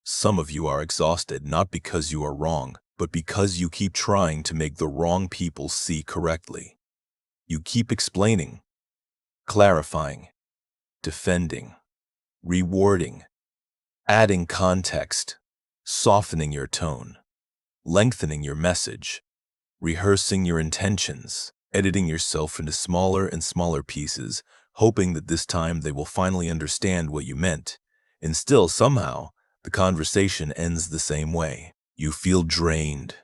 Some of you are exhausted not because you are wrong, but because you keep trying to make the wrong people see correctly. You keep explaining, clarifying, defending, rewording, adding context, softening your tone, lengthening your message, rehearsing your intentions, editing yourself into smaller and smaller pieces, hoping that this time they will finally understand what you meant. And still, somehow, the conversation ends the same way. You feel drained,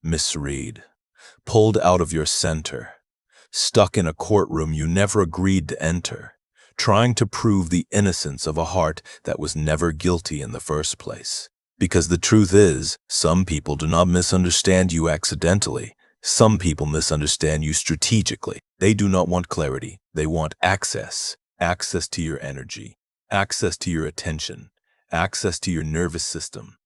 misread, pulled out of your center, stuck in a courtroom you never agreed to enter, trying to prove the innocence of a heart that was never guilty in the first place. Because the truth is, some people do not misunderstand you accidentally. Some people misunderstand you strategically. They do not want clarity. They want access. Access to your energy, access to your attention, access to your nervous system,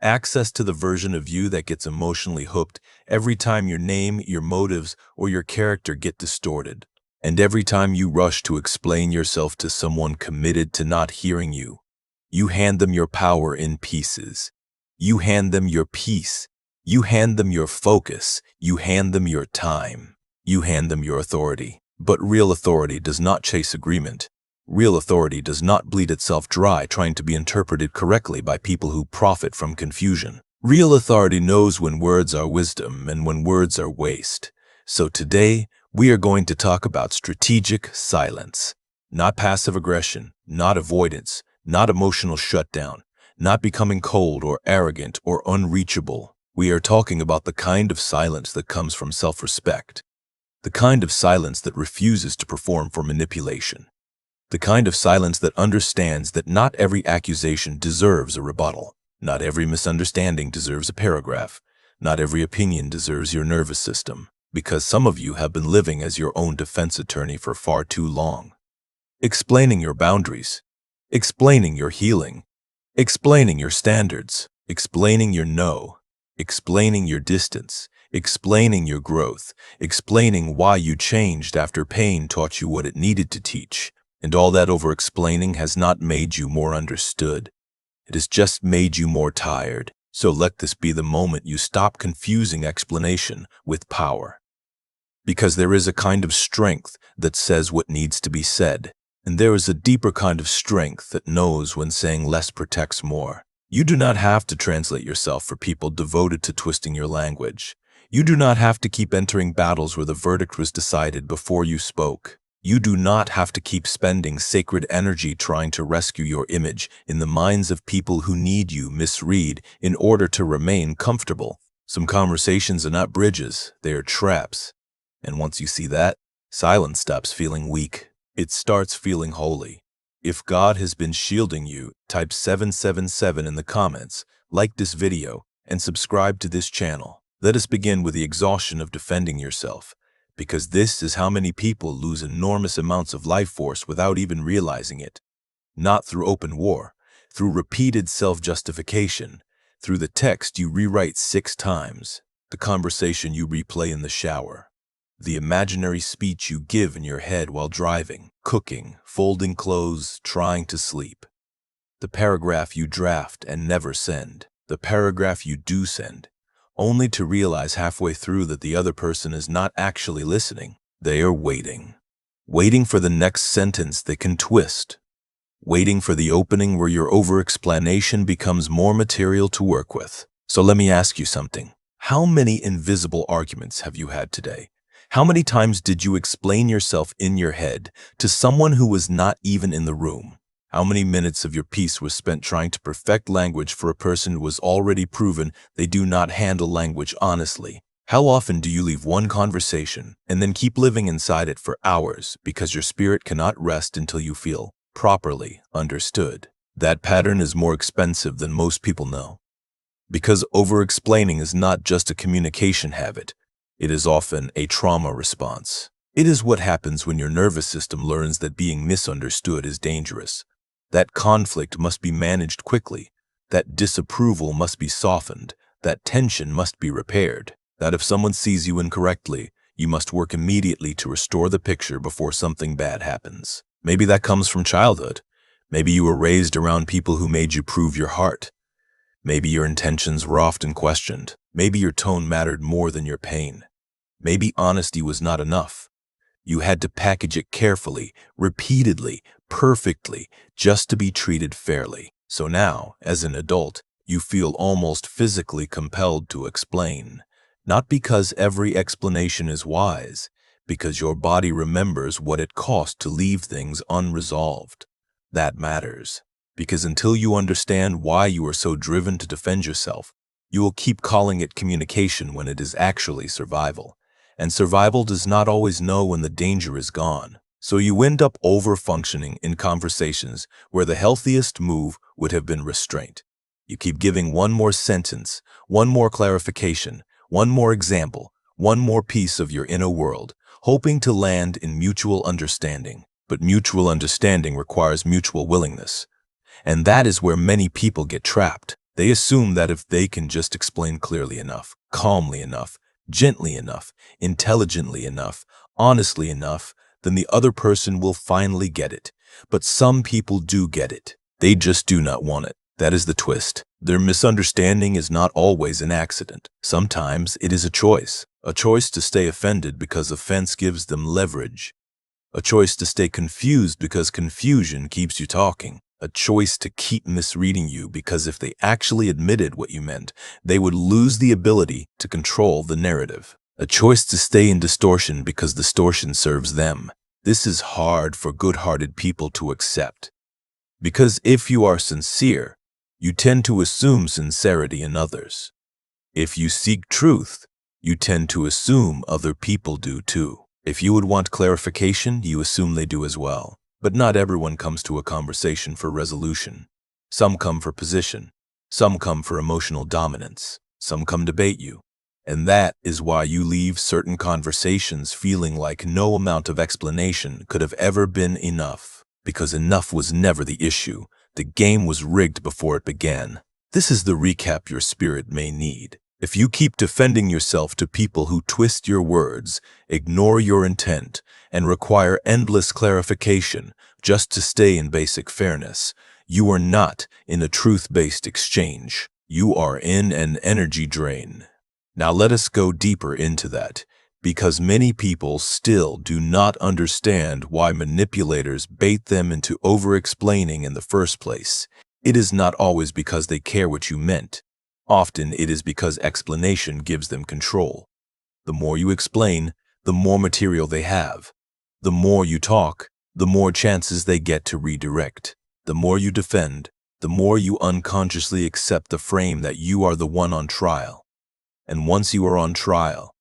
access to the version of you that gets emotionally hooked every time your name, your motives, or your character get distorted. And every time you rush to explain yourself to someone committed to not hearing you, you hand them your power in pieces. You hand them your peace. You hand them your focus. You hand them your time. You hand them your authority. But real authority does not chase agreement. Real authority does not bleed itself dry trying to be interpreted correctly by people who profit from confusion. Real authority knows when words are wisdom and when words are waste. So today, we are going to talk about strategic silence. Not passive aggression, not avoidance, not emotional shutdown, not becoming cold or arrogant or unreachable. We are talking about the kind of silence that comes from self-respect. The kind of silence that refuses to perform for manipulation. The kind of silence that understands that not every accusation deserves a rebuttal. Not every misunderstanding deserves a paragraph. Not every opinion deserves your nervous system. Because some of you have been living as your own defense attorney for far too long. Explaining your boundaries. Explaining your healing, explaining your standards, explaining your no, explaining your distance, explaining your growth, explaining why you changed after pain taught you what it needed to teach. And all that over-explaining has not made you more understood. It has just made you more tired. So let this be the moment you stop confusing explanation with power. Because there is a kind of strength that says what needs to be said. And there is a deeper kind of strength that knows when saying less protects more. You do not have to translate yourself for people devoted to twisting your language. You do not have to keep entering battles where the verdict was decided before you spoke. You do not have to keep spending sacred energy trying to rescue your image in the minds of people who need you misread in order to remain comfortable. Some conversations are not bridges, they are traps. And once you see that, silence stops feeling weak. It starts feeling holy. If God has been shielding you, type 777 in the comments, like this video, and subscribe to this channel. Let us begin with the exhaustion of defending yourself, because this is how many people lose enormous amounts of life force without even realizing it. Not through open war, through repeated self-justification, through the text you rewrite 6 times, the conversation you replay in the shower. The imaginary speech you give in your head while driving, cooking, folding clothes, trying to sleep. The paragraph you draft and never send. The paragraph you do send, only to realize halfway through that the other person is not actually listening. They are waiting. Waiting for the next sentence they can twist. Waiting for the opening where your over-explanation becomes more material to work with. So let me ask you something. How many invisible arguments have you had today? How many times did you explain yourself in your head to someone who was not even in the room? How many minutes of your piece was spent trying to perfect language for a person who was already proven they do not handle language honestly? How often do you leave one conversation and then keep living inside it for hours because your spirit cannot rest until you feel properly understood? That pattern is more expensive than most people know. Because over-explaining is not just a communication habit. It is often a trauma response. It is what happens when your nervous system learns that being misunderstood is dangerous. That conflict must be managed quickly. That disapproval must be softened. That tension must be repaired. That if someone sees you incorrectly, you must work immediately to restore the picture before something bad happens. Maybe that comes from childhood. Maybe you were raised around people who made you prove your heart. Maybe your intentions were often questioned. Maybe your tone mattered more than your pain. Maybe honesty was not enough. You had to package it carefully, repeatedly, perfectly, just to be treated fairly. So now, as an adult, you feel almost physically compelled to explain. Not because every explanation is wise, because your body remembers what it cost to leave things unresolved. That matters. Because until you understand why you are so driven to defend yourself, you will keep calling it communication when it is actually survival. And survival does not always know when the danger is gone. So you end up over-functioning in conversations where the healthiest move would have been restraint. You keep giving one more sentence, one more clarification, one more example, one more piece of your inner world, hoping to land in mutual understanding. But mutual understanding requires mutual willingness. And that is where many people get trapped. They assume that if they can just explain clearly enough, calmly enough, gently enough, intelligently enough, honestly enough, then the other person will finally get it. But some people do get it. They just do not want it. That is the twist. Their misunderstanding is not always an accident. Sometimes it is a choice to stay offended because offense gives them leverage, a choice to stay confused because confusion keeps you talking, a choice to keep misreading you because if they actually admitted what you meant, they would lose the ability to control the narrative, a choice to stay in distortion because distortion serves them. This is hard for good-hearted people to accept. Because if you are sincere, you tend to assume sincerity in others. If you seek truth, you tend to assume other people do too. If you would want clarification, you assume they do as well. But not everyone comes to a conversation for resolution. Some come for position. Some come for emotional dominance. Some come to bait you. And that is why you leave certain conversations feeling like no amount of explanation could have ever been enough. Because enough was never the issue. The game was rigged before it began. This is the recap your spirit may need. If you keep defending yourself to people who twist your words, ignore your intent, and require endless clarification just to stay in basic fairness, you are not in a truth-based exchange. You are in an energy drain. Now let us go deeper into that, because many people still do not understand why manipulators bait them into over-explaining in the first place. It is not always because they care what you meant. Often it is because explanation gives them control. The more you explain, the more material they have. The more you talk, the more chances they get to redirect. The more you defend, the more you unconsciously accept the frame that you are the one on trial. And once you are on trial,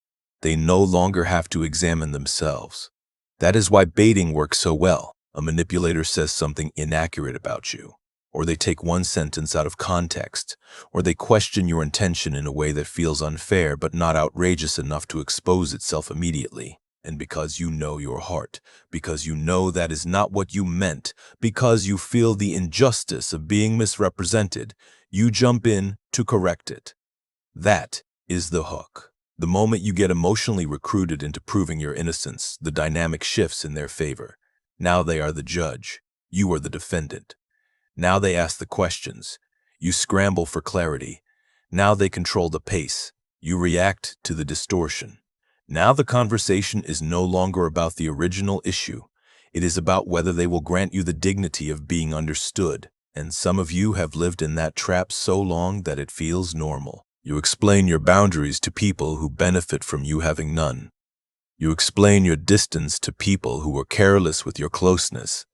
they no longer have to examine themselves. That is why baiting works so well. A manipulator says something inaccurate about you, or they take one sentence out of context, or they question your intention in a way that feels unfair but not outrageous enough to expose itself immediately. And because you know your heart, because you know that is not what you meant, because you feel the injustice of being misrepresented, you jump in to correct it. That is the hook. The moment you get emotionally recruited into proving your innocence, the dynamic shifts in their favor. Now they are the judge. You are the defendant. Now they ask the questions. You scramble for clarity. Now they control the pace. You react to the distortion. Now the conversation is no longer about the original issue. It is about whether they will grant you the dignity of being understood. And some of you have lived in that trap so long that it feels normal. You explain your boundaries to people who benefit from you having none. You explain your distance to people who are careless with your closeness.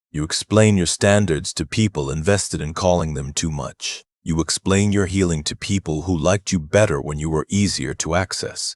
You explain your standards to people invested in calling them too much. You explain your healing to people who liked you better when you were easier to access.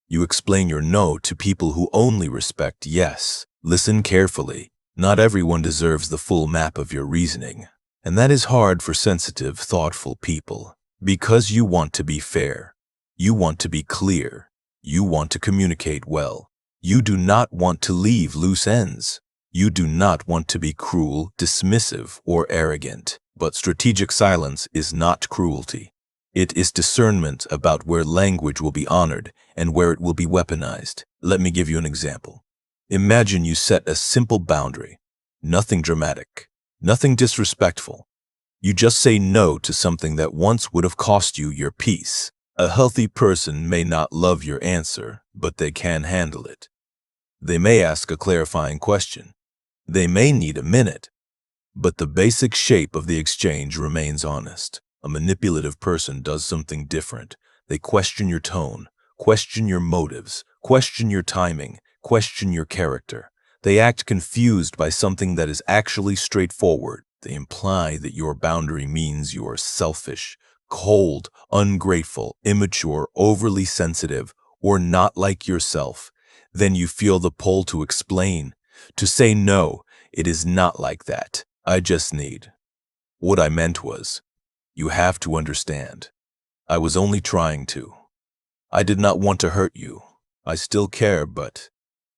You explain your no to people who only respect yes. Listen carefully. Not everyone deserves the full map of your reasoning. And that is hard for sensitive, thoughtful people. Because you want to be fair. You want to be clear. You want to communicate well. You do not want to leave loose ends. You do not want to be cruel, dismissive, or arrogant. But strategic silence is not cruelty. It is discernment about where language will be honored and where it will be weaponized. Let me give you an example. Imagine you set a simple boundary. Nothing dramatic. Nothing disrespectful. You just say no to something that once would have cost you your peace. A healthy person may not love your answer, but they can handle it. They may ask a clarifying question. They may need a minute. But the basic shape of the exchange remains honest. A manipulative person does something different. They question your tone, question your motives, question your timing, question your character. They act confused by something that is actually straightforward. They imply that your boundary means you are selfish, cold, ungrateful, immature, overly sensitive, or not like yourself. Then you feel the pull to explain, to say no, it is not like that. I just need. What I meant was, you have to understand. I was only trying to. I did not want to hurt you. I still care, but...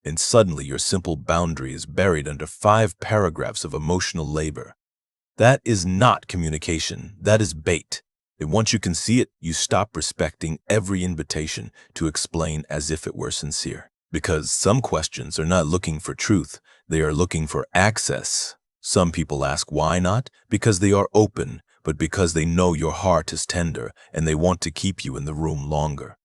And suddenly your simple boundary is buried under 5 paragraphs of emotional labor. That is not communication. That is bait. And once you can see it, you stop respecting every invitation to explain as if it were sincere. Because some questions are not looking for truth. They are looking for access. Some people ask why not? Because they are open, but because they know your heart is tender and they want to keep you in the room longer.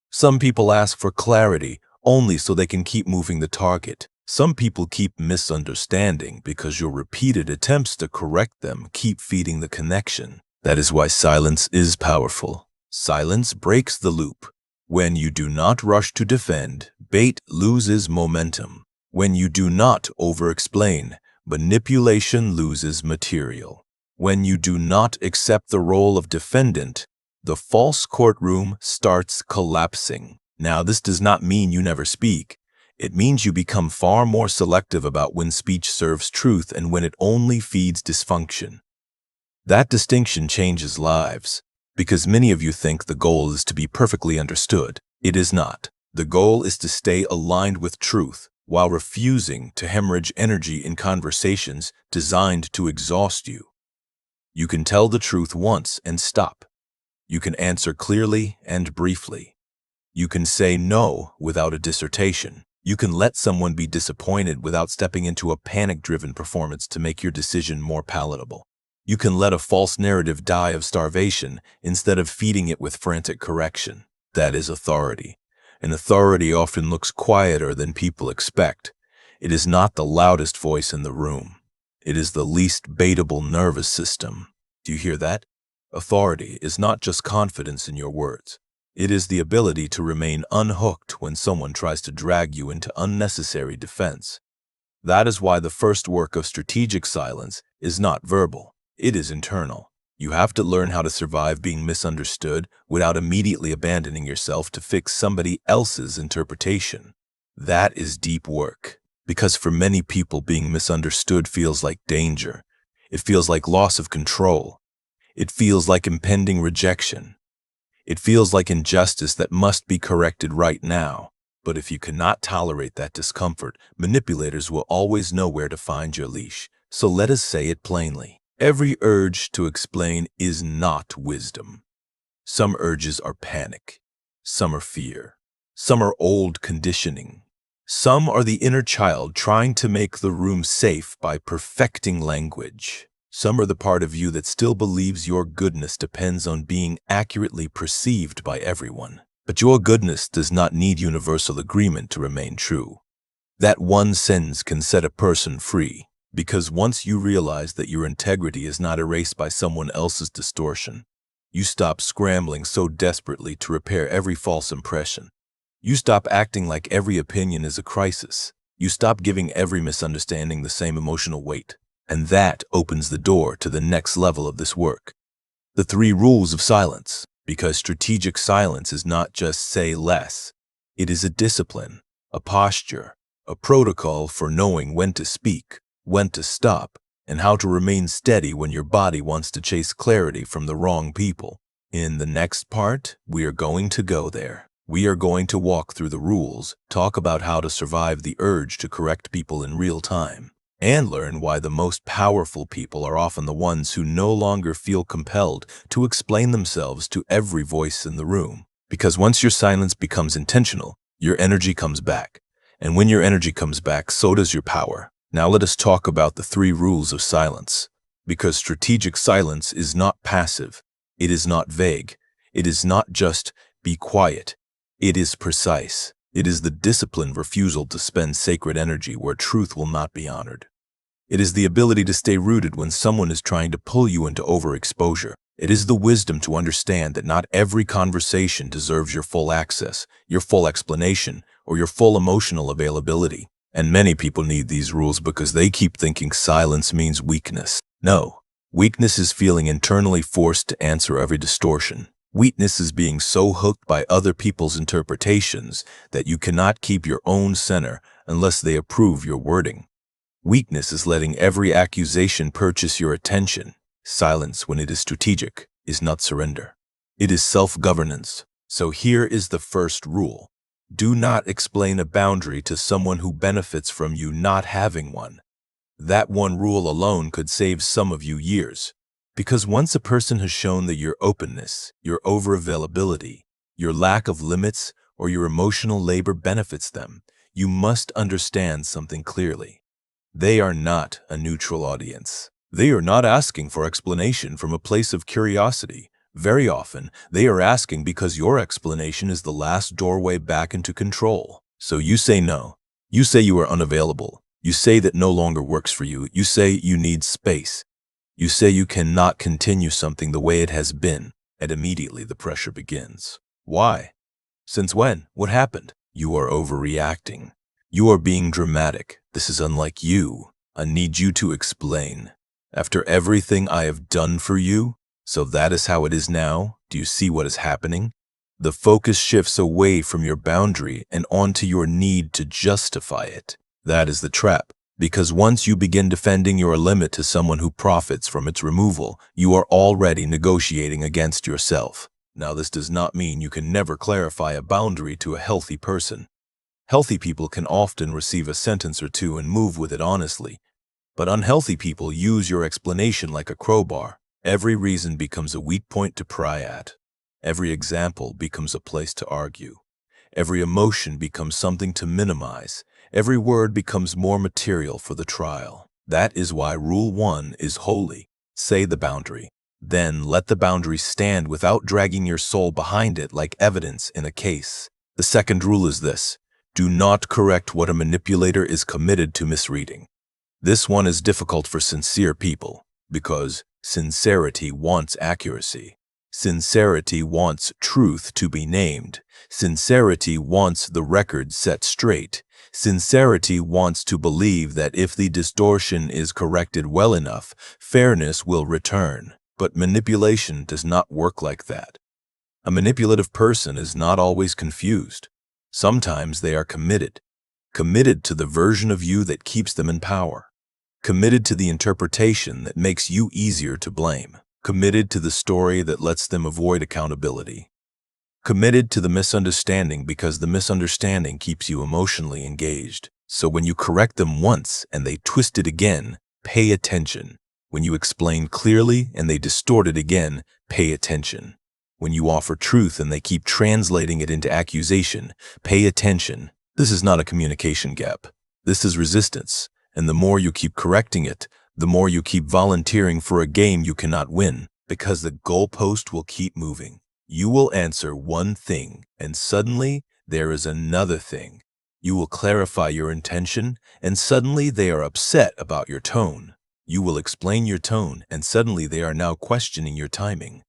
Some people ask for clarity only so they can keep moving the target. Some people keep misunderstanding because your repeated attempts to correct them keep feeding the connection. That is why silence is powerful. Silence breaks the loop. When you do not rush to defend, bait loses momentum. When you do not over-explain, manipulation loses material. When you do not accept the role of defendant, the false courtroom starts collapsing. Now, this does not mean you never speak. It means you become far more selective about when speech serves truth and when it only feeds dysfunction. That distinction changes lives, because many of you think the goal is to be perfectly understood. It is not. The goal is to stay aligned with truth, while refusing to hemorrhage energy in conversations designed to exhaust you. You can tell the truth once and stop. You can answer clearly and briefly. You can say no without a dissertation. You can let someone be disappointed without stepping into a panic-driven performance to make your decision more palatable. You can let a false narrative die of starvation instead of feeding it with frantic correction. That is authority. And authority often looks quieter than people expect. It is not the loudest voice in the room. It is the least baitable nervous system. Do you hear that? Authority is not just confidence in your words. It is the ability to remain unhooked when someone tries to drag you into unnecessary defense. That is why the first work of strategic silence is not verbal. It is internal. You have to learn how to survive being misunderstood without immediately abandoning yourself to fix somebody else's interpretation. That is deep work, because for many people being misunderstood feels like danger. It feels like loss of control. It feels like impending rejection. It feels like injustice that must be corrected right now. But if you cannot tolerate that discomfort, manipulators will always know where to find your leash. So let us say it plainly. Every urge to explain is not wisdom. Some urges are panic. Some are fear. Some are old conditioning. Some are the inner child trying to make the room safe by perfecting language. Some are the part of you that still believes your goodness depends on being accurately perceived by everyone. But your goodness does not need universal agreement to remain true. That one sentence can set a person free, because once you realize that your integrity is not erased by someone else's distortion, you stop scrambling so desperately to repair every false impression. You stop acting like every opinion is a crisis. You stop giving every misunderstanding the same emotional weight. And that opens the door to the next level of this work. The 3 rules of silence, because strategic silence is not just say less. It is a discipline, a posture, a protocol for knowing when to speak, when to stop, and how to remain steady when your body wants to chase clarity from the wrong people. In the next part, we are going to go there. We are going to walk through the rules, talk about how to survive the urge to correct people in real time, and learn why the most powerful people are often the ones who no longer feel compelled to explain themselves to every voice in the room. Because once your silence becomes intentional, your energy comes back. And when your energy comes back, so does your power. Now let us talk about the 3 rules of silence. Because strategic silence is not passive. It is not vague. It is not just be quiet. It is precise. It is the disciplined refusal to spend sacred energy where truth will not be honored. It is the ability to stay rooted when someone is trying to pull you into overexposure. It is the wisdom to understand that not every conversation deserves your full access, your full explanation, or your full emotional availability. And many people need these rules because they keep thinking silence means weakness. No, weakness is feeling internally forced to answer every distortion. Weakness is being so hooked by other people's interpretations that you cannot keep your own center unless they approve your wording. Weakness is letting every accusation purchase your attention. Silence, when it is strategic, is not surrender. It is self-governance. So here is the first rule. Do not explain a boundary to someone who benefits from you not having one. That one rule alone could save some of you years. Because once a person has shown that your openness, your over-availability, your lack of limits, or your emotional labor benefits them, you must understand something clearly. They are not a neutral audience. They are not asking for explanation from a place of curiosity. Very often, they are asking because your explanation is the last doorway back into control. So you say no. You say you are unavailable. You say that no longer works for you. You say you need space. You say you cannot continue something the way it has been, and immediately the pressure begins. Why? Since when? What happened? You are overreacting. You are being dramatic. This is unlike you. I need you to explain. After everything I have done for you, so that is how it is now? Do you see what is happening? The focus shifts away from your boundary and onto your need to justify it. That is the trap. Because once you begin defending your limit to someone who profits from its removal, you are already negotiating against yourself. Now, this does not mean you can never clarify a boundary to a healthy person. Healthy people can often receive a sentence or two and move with it honestly. But unhealthy people use your explanation like a crowbar. Every reason becomes a weak point to pry at. Every example becomes a place to argue. Every emotion becomes something to minimize. Every word becomes more material for the trial. That is why Rule 1 is holy. Say the boundary. Then let the boundary stand without dragging your soul behind it like evidence in a case. The second rule is this. Do not correct what a manipulator is committed to misreading. This one is difficult for sincere people because sincerity wants accuracy. Sincerity wants truth to be named. Sincerity wants the record set straight. Sincerity wants to believe that if the distortion is corrected well enough, fairness will return. But manipulation does not work like that. A manipulative person is not always confused. Sometimes they are committed to the version of you that keeps them in power, committed to the interpretation that makes you easier to blame, committed to the story that lets them avoid accountability, committed to the misunderstanding because the misunderstanding keeps you emotionally engaged. So when you correct them once and they twist it again, pay attention. When you explain clearly and they distort it again, pay attention. When you offer truth and they keep translating it into accusation, pay attention. This is not a communication gap. This is resistance. And the more you keep correcting it, the more you keep volunteering for a game you cannot win, because the goalpost will keep moving. You will answer one thing, and suddenly there is another thing. You will clarify your intention, and suddenly they are upset about your tone. You will explain your tone, and suddenly they are now questioning your timing.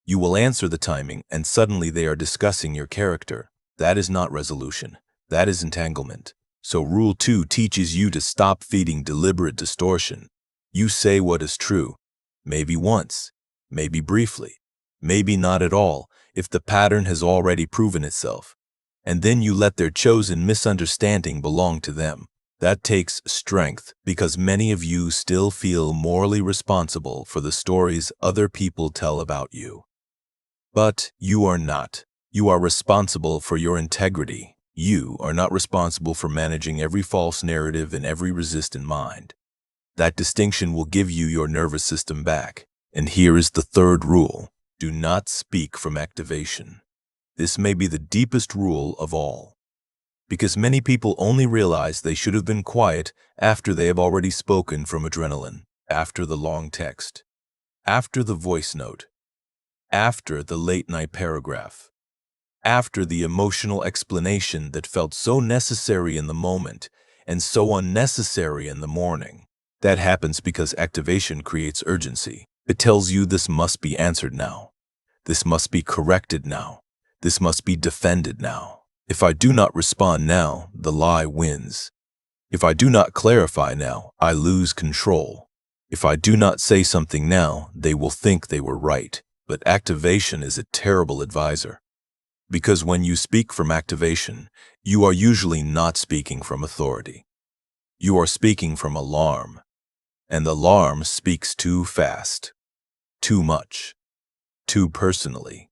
You will answer the timing, and suddenly they are discussing your character. That is not resolution. That is entanglement. So Rule 2 teaches you to stop feeding deliberate distortion. You say what is true. Maybe once, maybe briefly, maybe not at all, if the pattern has already proven itself. And then you let their chosen misunderstanding belong to them. That takes strength because many of you still feel morally responsible for the stories other people tell about you. But you are not. You are responsible for your integrity. You are not responsible for managing every false narrative and every resistant mind. That distinction will give you your nervous system back. And here is the third rule. Do not speak from activation. This may be the deepest rule of all. Because many people only realize they should have been quiet after they have already spoken from adrenaline. after the long text, after the voice note, after the late-night paragraph, after the emotional explanation that felt so necessary in the moment and so unnecessary in the morning. That happens because activation creates urgency. It tells you this must be answered now. This must be corrected now. This must be defended now. If I do not respond now, the lie wins. If I do not clarify now, I lose control. If I do not say something now, they will think they were right. But activation is a terrible advisor. Because when you speak from activation, you are usually not speaking from authority. You are speaking from alarm. And the alarm speaks too fast, too much, too personally,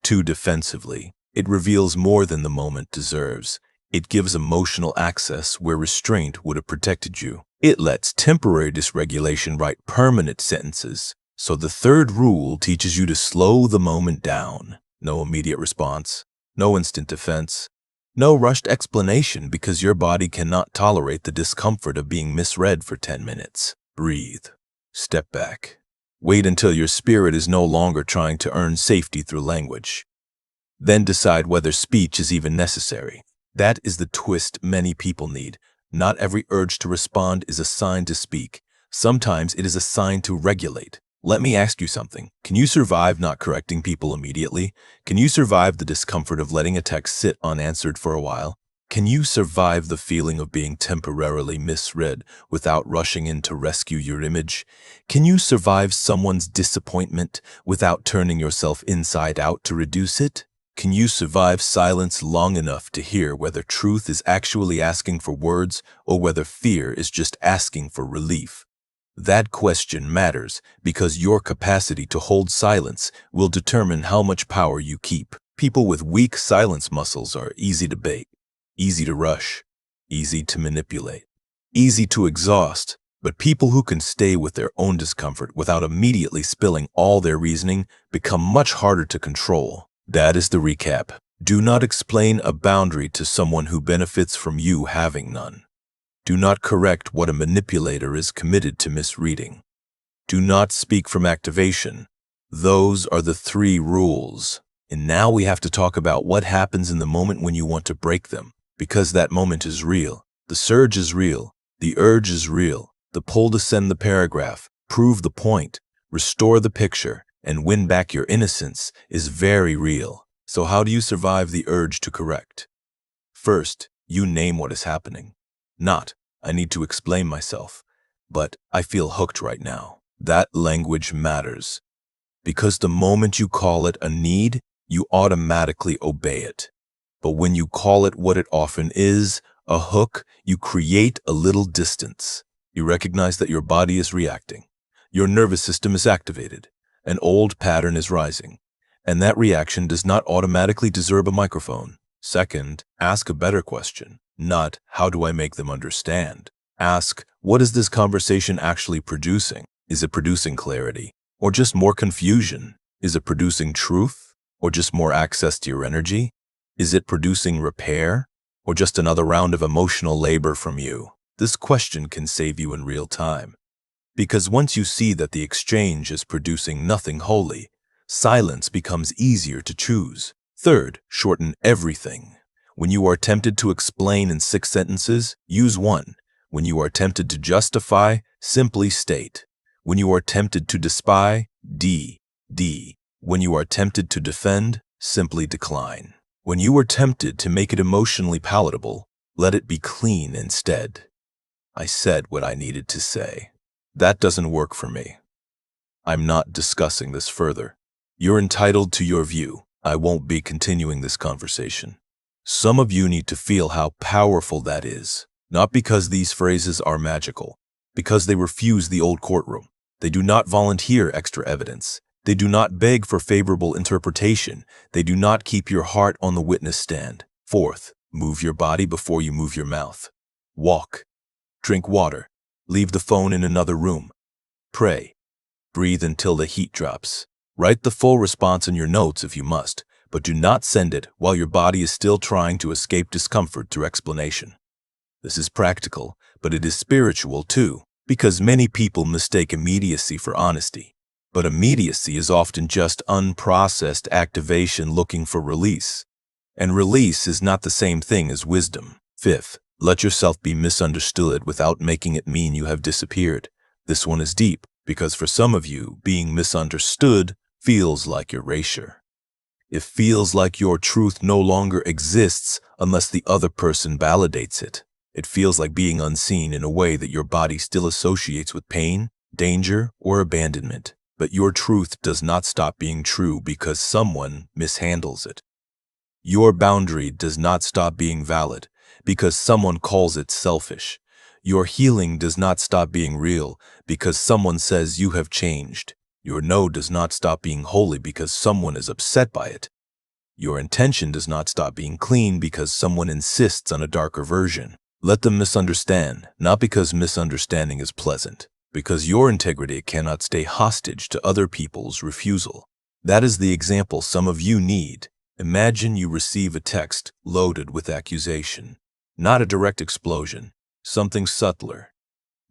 too defensively. It reveals more than the moment deserves. It gives emotional access where restraint would have protected you. It lets temporary dysregulation write permanent sentences. So the third rule teaches you to slow the moment down. No immediate response, no instant defense, no rushed explanation because your body cannot tolerate the discomfort of being misread for 10 minutes. Breathe. Step back. Wait until your spirit is no longer trying to earn safety through language. Then decide whether speech is even necessary. That is the twist many people need. Not every urge to respond is a sign to speak. Sometimes it is a sign to regulate. Let me ask you something. Can you survive not correcting people immediately? Can you survive the discomfort of letting a text sit unanswered for a while? Can you survive the feeling of being temporarily misread without rushing in to rescue your image? Can you survive someone's disappointment without turning yourself inside out to reduce it? Can you survive silence long enough to hear whether truth is actually asking for words or whether fear is just asking for relief? That question matters because your capacity to hold silence will determine how much power you keep. People with weak silence muscles are easy to bait, easy to rush, easy to manipulate, easy to exhaust, but people who can stay with their own discomfort without immediately spilling all their reasoning become much harder to control. That is the recap. Do not explain a boundary to someone who benefits from you having none. Do not correct what a manipulator is committed to misreading. Do not speak from activation. Those are the 3 rules. And now we have to talk about what happens in the moment when you want to break them, because that moment is real. The surge is real. The urge is real. The pull to send the paragraph, prove the point, restore the picture, and win back your innocence is very real. So how do you survive the urge to correct? First, you name what is happening. Not, I need to explain myself, but I feel hooked right now. That language matters. Because the moment you call it a need, you automatically obey it. But when you call it what it often is, a hook, you create a little distance. You recognize that your body is reacting. Your nervous system is activated. An old pattern is rising. And that reaction does not automatically deserve a microphone. Second, ask a better question. Not, how do I make them understand? Ask, what is this conversation actually producing? Is it producing clarity? Or just more confusion? Is it producing truth? Or just more access to your energy? Is it producing repair? Or just another round of emotional labor from you? This question can save you in real time. Because once you see that the exchange is producing nothing wholly, silence becomes easier to choose. Third, shorten everything. When you are tempted to explain in 6 sentences, use 1. When you are tempted to justify, simply state. When you are tempted to despise, D. When you are tempted to defend, simply decline. When you are tempted to make it emotionally palatable, let it be clean instead. I said what I needed to say. That doesn't work for me. I'm not discussing this further. You're entitled to your view. I won't be continuing this conversation. Some of you need to feel how powerful that is, not because these phrases are magical, because they refuse the old courtroom. They do not volunteer extra evidence. They do not beg for favorable interpretation. They do not keep your heart on the witness stand. Fourth, move your body before you move your mouth. Walk. Drink water. Leave the phone in another room. Pray. Breathe until the heat drops. Write the full response in your notes if you must, but do not send it while your body is still trying to escape discomfort through explanation. This is practical, but it is spiritual too. Because many people mistake immediacy for honesty. But immediacy is often just unprocessed activation looking for release. And release is not the same thing as wisdom. Fifth, let yourself be misunderstood without making it mean you have disappeared. This one is deep, because for some of you, being misunderstood feels like erasure. It feels like your truth no longer exists unless the other person validates it. It feels like being unseen in a way that your body still associates with pain, danger, or abandonment. But your truth does not stop being true because someone mishandles it. Your boundary does not stop being valid because someone calls it selfish. Your healing does not stop being real because someone says you have changed. Your no does not stop being holy because someone is upset by it. Your intention does not stop being clean because someone insists on a darker version. Let them misunderstand, not because misunderstanding is pleasant, because your integrity cannot stay hostage to other people's refusal. That is the example some of you need. Imagine you receive a text loaded with accusation. Not a direct explosion, something subtler.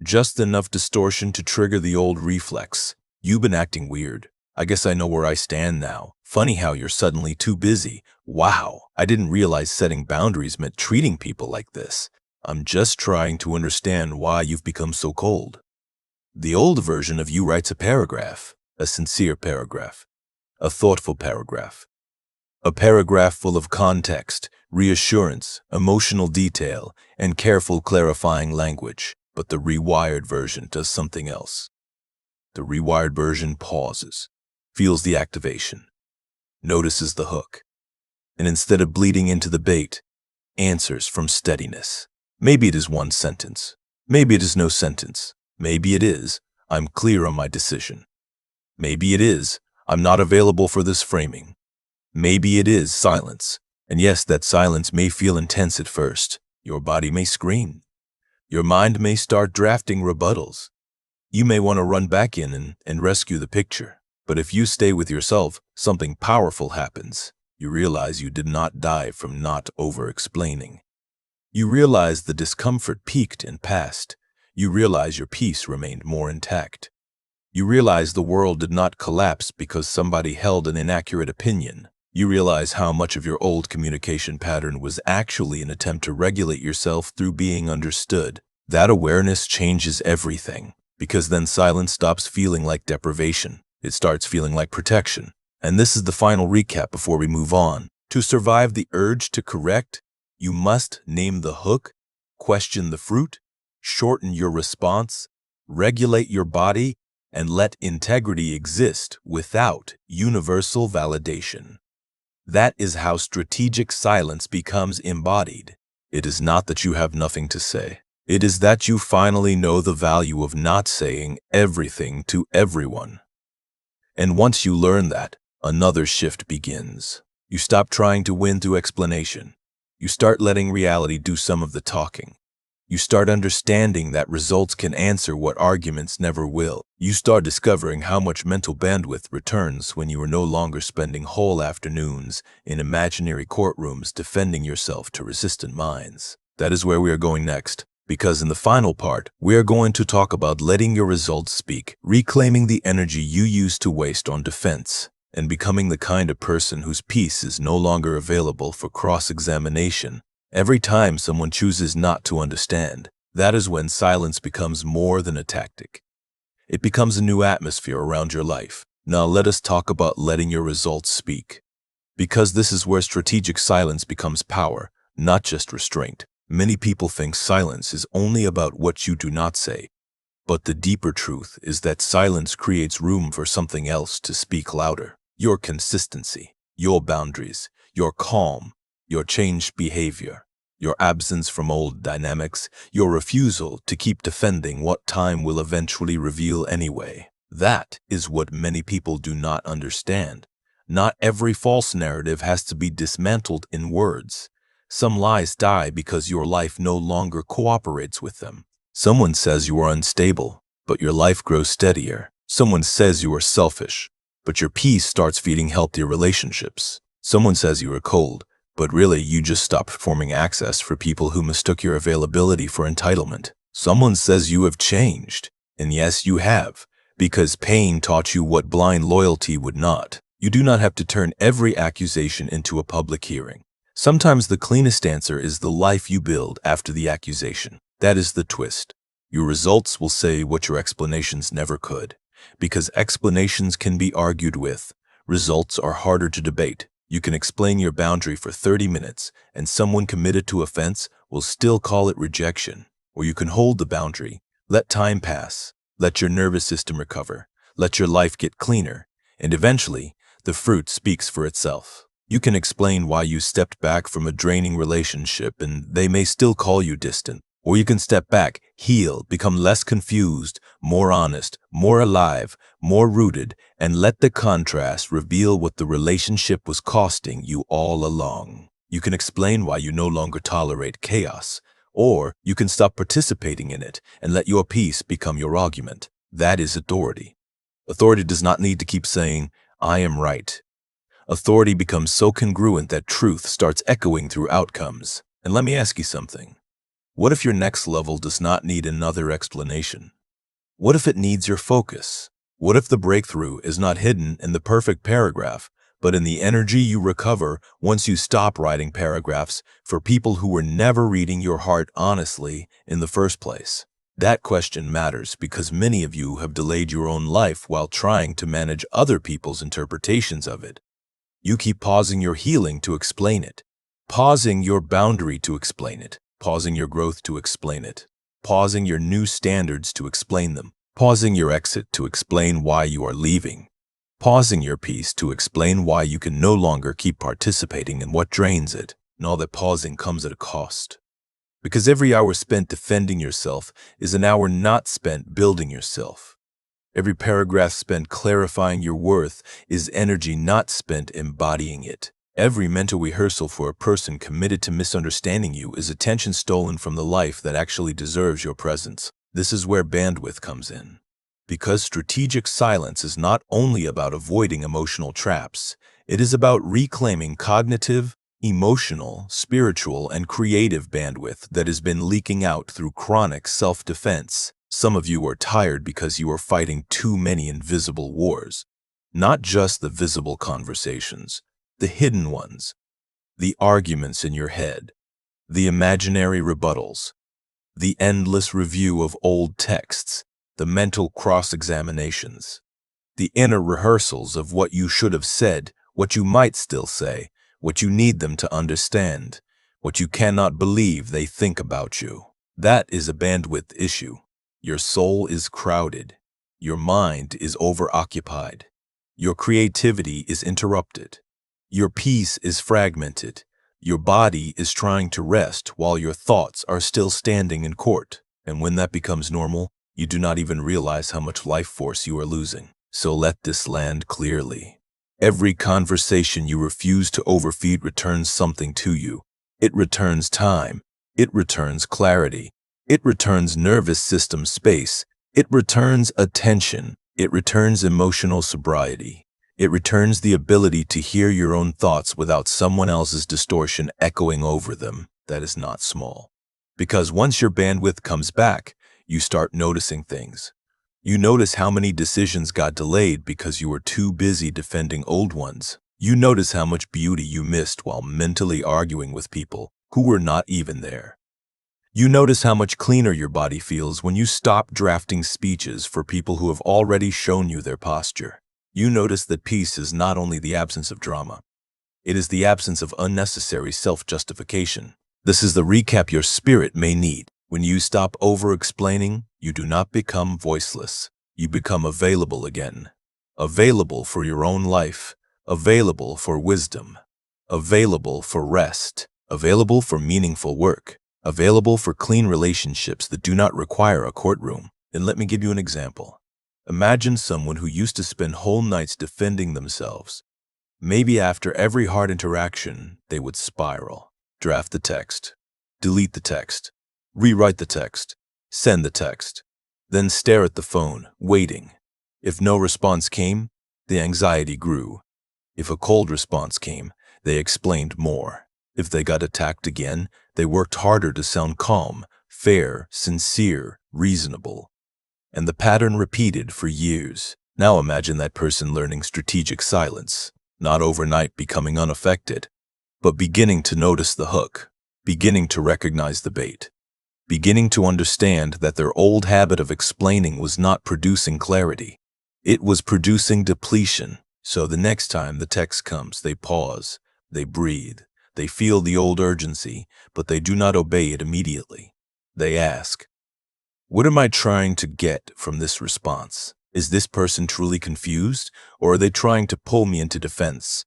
Just enough distortion to trigger the old reflex. You've been acting weird. I guess I know where I stand now. Funny how you're suddenly too busy. Wow, I didn't realize setting boundaries meant treating people like this. I'm just trying to understand why you've become so cold. The old version of you writes a paragraph, a sincere paragraph, a thoughtful paragraph. A paragraph full of context, reassurance, emotional detail, and careful clarifying language. But the rewired version does something else. The rewired version pauses, feels the activation, notices the hook, and instead of bleeding into the bait, answers from steadiness. Maybe it is one sentence. Maybe it is no sentence. Maybe it is, I'm clear on my decision. Maybe it is, I'm not available for this framing. Maybe it is silence. And yes, that silence may feel intense at first. Your body may scream. Your mind may start drafting rebuttals. You may want to run back in and rescue the picture. But if you stay with yourself, something powerful happens. You realize you did not die from not over-explaining. You realize the discomfort peaked and passed. You realize your peace remained more intact. You realize the world did not collapse because somebody held an inaccurate opinion. You realize how much of your old communication pattern was actually an attempt to regulate yourself through being understood. That awareness changes everything, because then silence stops feeling like deprivation. It starts feeling like protection. And this is the final recap before we move on. To survive the urge to correct, you must name the hook, question the fruit, shorten your response, regulate your body, and let integrity exist without universal validation. That is how strategic silence becomes embodied. It is not that you have nothing to say. It is that you finally know the value of not saying everything to everyone. And once you learn that, another shift begins. You stop trying to win through explanation. You start letting reality do some of the talking. You start understanding that results can answer what arguments never will. You start discovering how much mental bandwidth returns when you are no longer spending whole afternoons in imaginary courtrooms defending yourself to resistant minds. That is where we are going next, because in the final part, we are going to talk about letting your results speak, reclaiming the energy you used to waste on defense, and becoming the kind of person whose peace is no longer available for cross-examination. Every time someone chooses not to understand, that is when silence becomes more than a tactic. It becomes a new atmosphere around your life. Now let us talk about letting your results speak. Because this is where strategic silence becomes power, not just restraint. Many people think silence is only about what you do not say. But the deeper truth is that silence creates room for something else to speak louder. Your consistency, your boundaries, your calm, your changed behavior, your absence from old dynamics, your refusal to keep defending what time will eventually reveal anyway. That is what many people do not understand. Not every false narrative has to be dismantled in words. Some lies die because your life no longer cooperates with them. Someone says you are unstable, but your life grows steadier. Someone says you are selfish, but your peace starts feeding healthier relationships. Someone says you are cold, but really you just stopped forming access for people who mistook your availability for entitlement. Someone says you have changed, and yes, you have, because pain taught you what blind loyalty would not. You do not have to turn every accusation into a public hearing. Sometimes the cleanest answer is the life you build after the accusation. That is the twist. Your results will say what your explanations never could. Because explanations can be argued with, results are harder to debate. You can explain your boundary for 30 minutes, and someone committed to offense will still call it rejection. Or you can hold the boundary, let time pass, let your nervous system recover, let your life get cleaner, and eventually, the fruit speaks for itself. You can explain why you stepped back from a draining relationship and they may still call you distant. Or you can step back, heal, become less confused, more honest, more alive, more rooted, and let the contrast reveal what the relationship was costing you all along. You can explain why you no longer tolerate chaos, or you can stop participating in it and let your peace become your argument. That is authority. Authority does not need to keep saying, "I am right." Authority becomes so congruent that truth starts echoing through outcomes. And let me ask you something. What if your next level does not need another explanation? What if it needs your focus? What if the breakthrough is not hidden in the perfect paragraph, but in the energy you recover once you stop writing paragraphs for people who were never reading your heart honestly in the first place? That question matters because many of you have delayed your own life while trying to manage other people's interpretations of it. You keep pausing your healing to explain it, pausing your boundary to explain it, pausing your growth to explain it, pausing your new standards to explain them, pausing your exit to explain why you are leaving, pausing your peace to explain why you can no longer keep participating in what drains it. And all that pausing comes at a cost. Because every hour spent defending yourself is an hour not spent building yourself. Every paragraph spent clarifying your worth is energy not spent embodying it. Every mental rehearsal for a person committed to misunderstanding you is attention stolen from the life that actually deserves your presence. This is where bandwidth comes in. Because strategic silence is not only about avoiding emotional traps, it is about reclaiming cognitive, emotional, spiritual, and creative bandwidth that has been leaking out through chronic self-defense. Some of you are tired because you are fighting too many invisible wars. Not just the visible conversations, the hidden ones, the arguments in your head, the imaginary rebuttals, the endless review of old texts, the mental cross-examinations, the inner rehearsals of what you should have said, what you might still say, what you need them to understand, what you cannot believe they think about you. That is a bandwidth issue. Your soul is crowded. Your mind is overoccupied. Your creativity is interrupted. Your peace is fragmented. Your body is trying to rest while your thoughts are still standing in court. And when that becomes normal, you do not even realize how much life force you are losing. So let this land clearly. Every conversation you refuse to overfeed returns something to you. It returns time. It returns clarity. It returns nervous system space. It returns attention. It returns emotional sobriety. It returns the ability to hear your own thoughts without someone else's distortion echoing over them. That is not small. Because once your bandwidth comes back, you start noticing things. You notice how many decisions got delayed because you were too busy defending old ones. You notice how much beauty you missed while mentally arguing with people who were not even there. You notice how much cleaner your body feels when you stop drafting speeches for people who have already shown you their posture. You notice that peace is not only the absence of drama, it is the absence of unnecessary self-justification. This is the recap your spirit may need. When you stop over-explaining, you do not become voiceless. You become available again. Available for your own life. Available for wisdom. Available for rest. Available for meaningful work. Available for clean relationships that do not require a courtroom. And let me give you an example. Imagine someone who used to spend whole nights defending themselves. Maybe after every hard interaction, they would spiral. Draft the text. Delete the text. Rewrite the text. Send the text. Then stare at the phone, waiting. If no response came, the anxiety grew. If a cold response came, they explained more. If they got attacked again, they worked harder to sound calm, fair, sincere, reasonable. And the pattern repeated for years. Now imagine that person learning strategic silence, not overnight becoming unaffected, but beginning to notice the hook, beginning to recognize the bait, beginning to understand that their old habit of explaining was not producing clarity. It was producing depletion. So the next time the text comes, they pause, they breathe, they feel the old urgency, but they do not obey it immediately. They ask, "What am I trying to get from this response? Is this person truly confused, or are they trying to pull me into defense?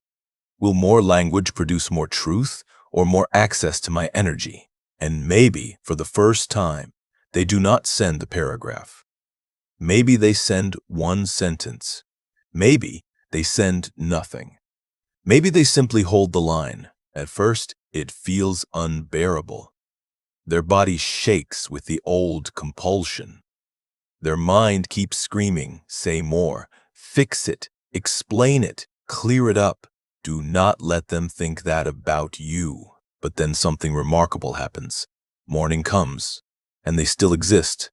Will more language produce more truth, or more access to my energy?" And maybe, for the first time, they do not send the paragraph. Maybe they send one sentence. Maybe they send nothing. Maybe they simply hold the line. At first, it feels unbearable. Their body shakes with the old compulsion. Their mind keeps screaming, "Say more, fix it, explain it, clear it up." Do not let them think that about you. But then something remarkable happens. Morning comes, and they still exist.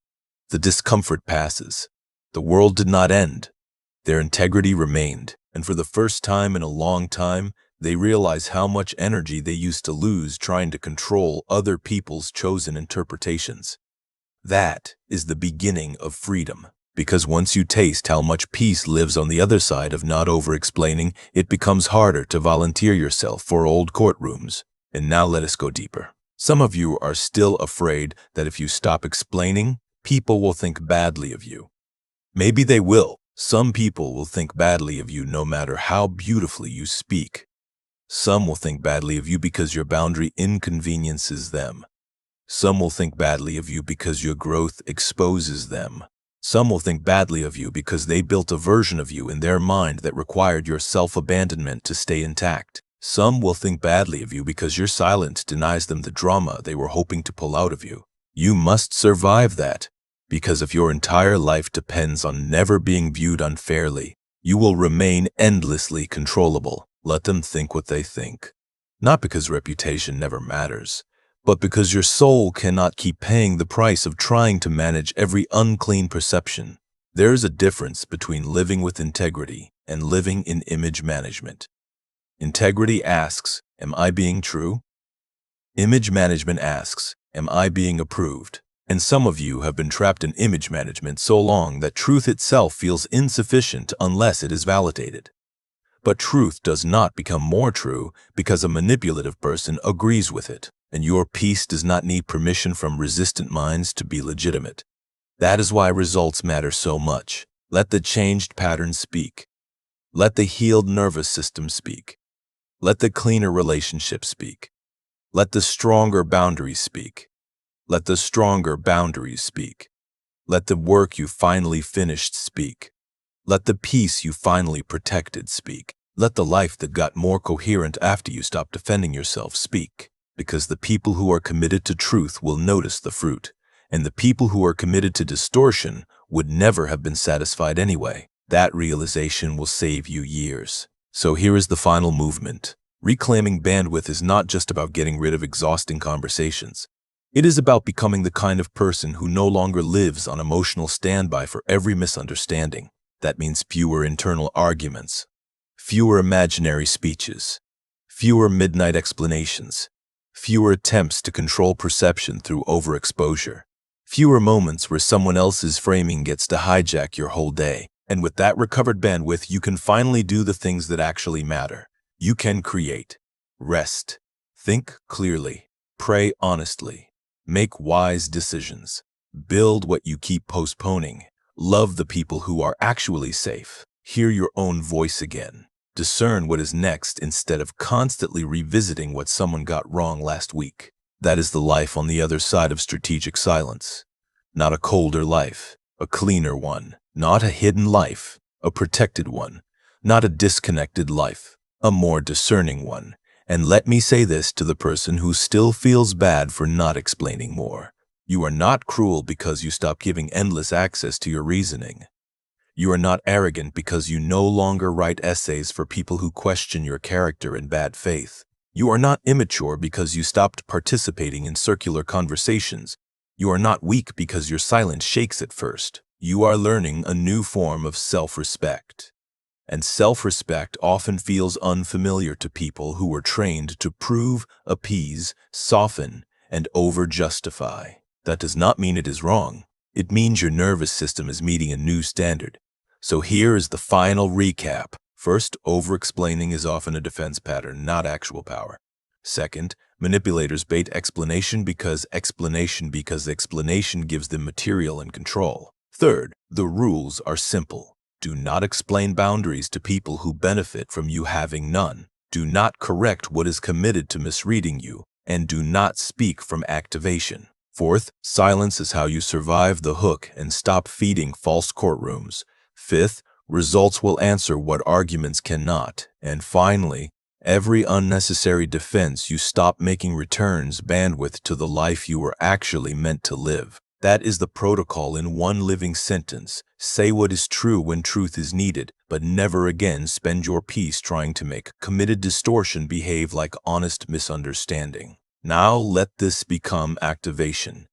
The discomfort passes. The world did not end. Their integrity remained, and for the first time in a long time, they realize how much energy they used to lose trying to control other people's chosen interpretations. That is the beginning of freedom, because once you taste how much peace lives on the other side of not over-explaining, it becomes harder to volunteer yourself for old courtrooms. And now let us go deeper. Some of you are still afraid that if you stop explaining, people will think badly of you. Maybe they will. Some people will think badly of you no matter how beautifully you speak. Some will think badly of you because your boundary inconveniences them. Some will think badly of you because your growth exposes them. Some will think badly of you because they built a version of you in their mind that required your self-abandonment to stay intact. Some will think badly of you because your silence denies them the drama they were hoping to pull out of you. You must survive that, because if your entire life depends on never being viewed unfairly, you will remain endlessly controllable. Let them think what they think. Not because reputation never matters, but because your soul cannot keep paying the price of trying to manage every unclean perception. There is a difference between living with integrity and living in image management. Integrity asks, "Am I being true?" Image management asks, "Am I being approved?" And some of you have been trapped in image management so long that truth itself feels insufficient unless it is validated. But truth does not become more true because a manipulative person agrees with it, and your peace does not need permission from resistant minds to be legitimate. That is why results matter so much. Let the changed pattern speak. Let the healed nervous system speak. Let the cleaner relationship speak. Let the stronger boundaries speak. Let the stronger boundaries speak. Let the work you finally finished speak. Let the peace you finally protected speak. Let the life that got more coherent after you stopped defending yourself speak. Because the people who are committed to truth will notice the fruit, and the people who are committed to distortion would never have been satisfied anyway. That realization will save you years. So here is the final movement. Reclaiming bandwidth is not just about getting rid of exhausting conversations. It is about becoming the kind of person who no longer lives on emotional standby for every misunderstanding. That means fewer internal arguments, fewer imaginary speeches, fewer midnight explanations, fewer attempts to control perception through overexposure, fewer moments where someone else's framing gets to hijack your whole day. And with that recovered bandwidth, you can finally do the things that actually matter. You can create, rest, think clearly, pray honestly, make wise decisions, build what you keep postponing, love the people who are actually safe, hear your own voice again, discern what is next instead of constantly revisiting what someone got wrong last week. That is the life on the other side of strategic silence. Not a colder life, a cleaner one. Not a hidden life, a protected one. Not a disconnected life, a more discerning one. And let me say this to the person who still feels bad for not explaining more. You are not cruel because you stop giving endless access to your reasoning. You are not arrogant because you no longer write essays for people who question your character in bad faith. You are not immature because you stopped participating in circular conversations. You are not weak because your silence shakes at first. You are learning a new form of self-respect. And self-respect often feels unfamiliar to people who were trained to prove, appease, soften, and over-justify. That does not mean it is wrong. It means your nervous system is meeting a new standard. So here is the final recap. First, over-explaining is often a defense pattern, not actual power. Second, manipulators bait explanation because explanation gives them material and control. Third, the rules are simple. Do not explain boundaries to people who benefit from you having none. Do not correct what is committed to misreading you, and do not speak from activation. Fourth, silence is how you survive the hook and stop feeding false courtrooms. Fifth, results will answer what arguments cannot. And finally, every unnecessary defense you stop making returns bandwidth to the life you were actually meant to live. That is the protocol in one living sentence. Say what is true when truth is needed, but never again spend your peace trying to make committed distortion behave like honest misunderstanding. Now let this become activation.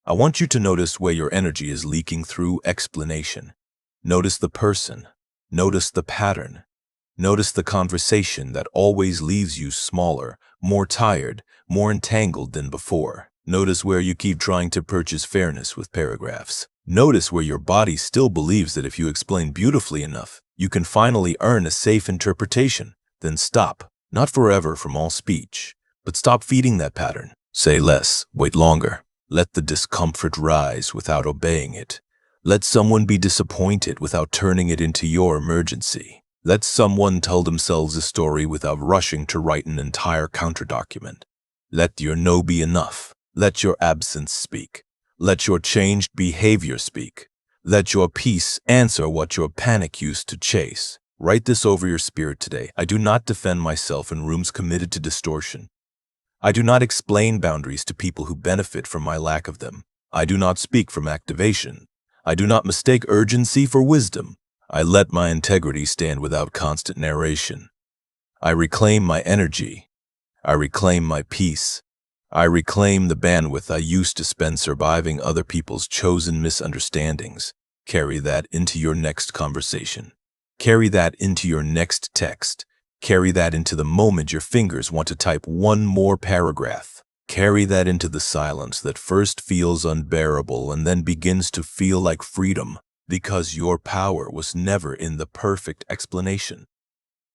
I want you to notice where your energy is leaking through explanation. Notice the person. Notice the pattern. Notice the conversation that always leaves you smaller, more tired, more entangled than before. Notice where you keep trying to purchase fairness with paragraphs. Notice where your body still believes that if you explain beautifully enough, you can finally earn a safe interpretation. Then stop, not forever from all speech, but stop feeding that pattern. Say less, wait longer. Let the discomfort rise without obeying it. Let someone be disappointed without turning it into your emergency. Let someone tell themselves a story without rushing to write an entire counterdocument. Let your no be enough. Let your absence speak. Let your changed behavior speak. Let your peace answer what your panic used to chase. Write this over your spirit today. I do not defend myself in rooms committed to distortion. I do not explain boundaries to people who benefit from my lack of them. I do not speak from activation. I do not mistake urgency for wisdom. I let my integrity stand without constant narration. I reclaim my energy. I reclaim my peace. I reclaim the bandwidth I used to spend surviving other people's chosen misunderstandings. Carry that into your next conversation. Carry that into your next text. Carry that into the moment your fingers want to type one more paragraph. Carry that into the silence that first feels unbearable and then begins to feel like freedom, because your power was never in the perfect explanation.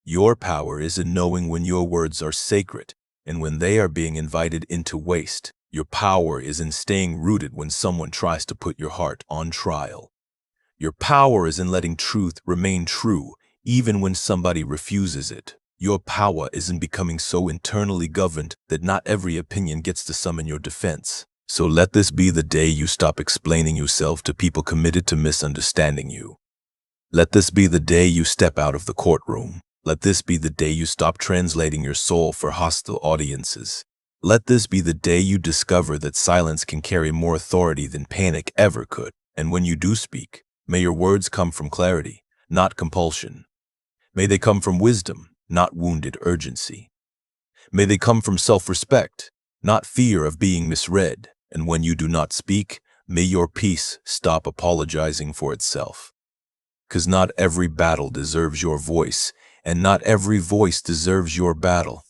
Your power is in knowing when your words are sacred and when they are being invited into waste. Your power is in staying rooted when someone tries to put your heart on trial. Your power is in letting truth remain true even when somebody refuses it. Your power is in becoming so internally governed that not every opinion gets to summon your defense. So let this be the day you stop explaining yourself to people committed to misunderstanding you. Let this be the day you step out of the courtroom. Let this be the day you stop translating your soul for hostile audiences. Let this be the day you discover that silence can carry more authority than panic ever could. And when you do speak, may your words come from clarity, not compulsion. May they come from wisdom, not wounded urgency. May they come from self-respect, not fear of being misread. And when you do not speak, may your peace stop apologizing for itself. 'Cause not every battle deserves your voice, and not every voice deserves your battle.